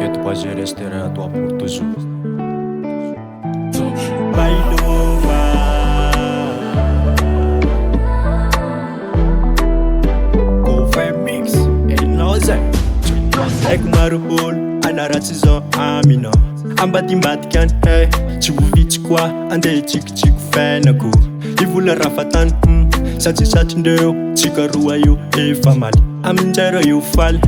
t'inquiète pas, je resterai à toi pour toujours. Covin mix et nausea. Ekmarul anaratsizo amina ambadimbadikan hey chiwuvitsy koa andeha tsikitsiko fainako ivola rafatan satsisatindreo tsika roa io efa maly aminjara io faly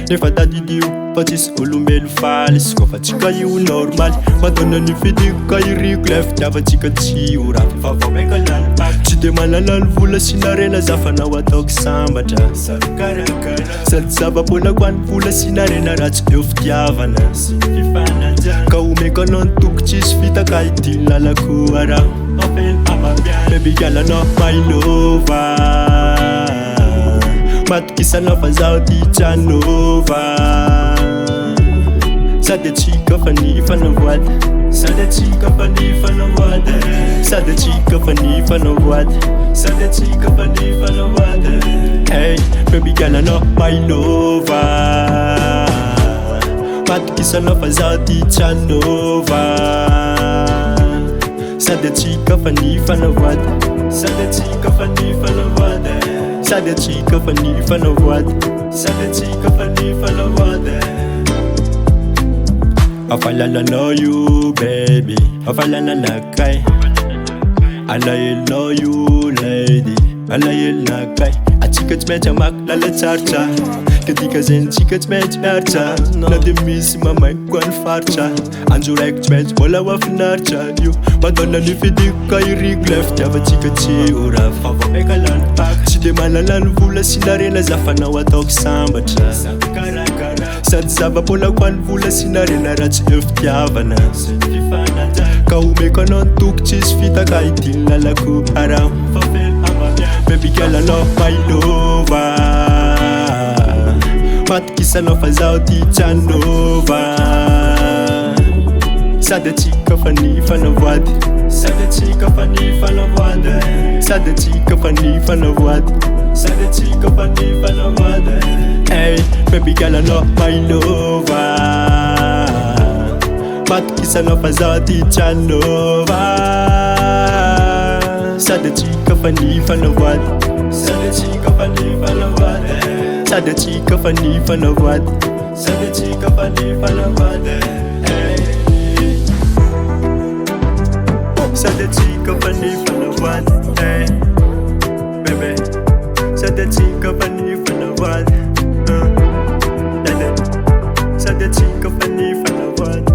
nefa tadidio fa tsisy olombelo faly sy kofa tsika io normal matona ny fidiko iriko le fitiavatsika tsy ho raha fivavameka lalipak tsy de malalany vola sy narena zafanao ataoko sambatra sady zava-polako any vola sy narena raha tsy eo fitiavana ka omeko anao ny toko tsisy vita ka idiny lalako ara baby girl anao my lover matokisanao fa zaho ty tranova sady atsika fa ny fanavoady sady atsika fa ny fanavoady sady atsika fa ny fanavoady sady atsika fa ny fanavoady hey baby girl anao my lover matokisanao fa zaho ty tranova sady atsika fa ny fanavoady sady atsika fa ny fanavoady sady atsika fa ny fanavoady sady atsika fa ny fanavoady afalalanao io baby afalananakay alahelinao io lady alahelinakay atsika tsy maintsy amaky lalatsarotra kadika zany tsika tsy maintsy miaritra na de misy mamaiko any faritra anjo raiky tsy maintsy mbola ho afinaritra io madona ny fidiko ka iriko le fitiavatsika tsy ho raha fivavameka lanipak tsy de malalany vola sy narena zafanao ataoko sambatra sady zava-polako any vola sy narena raha tsy eo fitiavana ka omeko anao ny toko tsisy vita ka idiny lalako ara baby girl anao my lover matokisanao fa zaho ty tranova sady atsika fa ny fanavoady sady atsika fa ny fanavoady sady atsika fa ny fanavoady sady atsika fa ny fanavoady hey baby girl anao my lover matokisanao fa zaho ty tranova sady atsika fa ny fanavoady sady atsika fa ny fanavoady sady atsika fa ny fanavoady sady atsika fa ny fanavoady sady atsika fa ny fanavoady bebe sady atsika fa ny fanavoady sady atsika fa ny fanavoady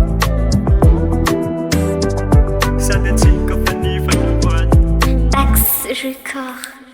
sady atsika fa ny fanavoady Max Record.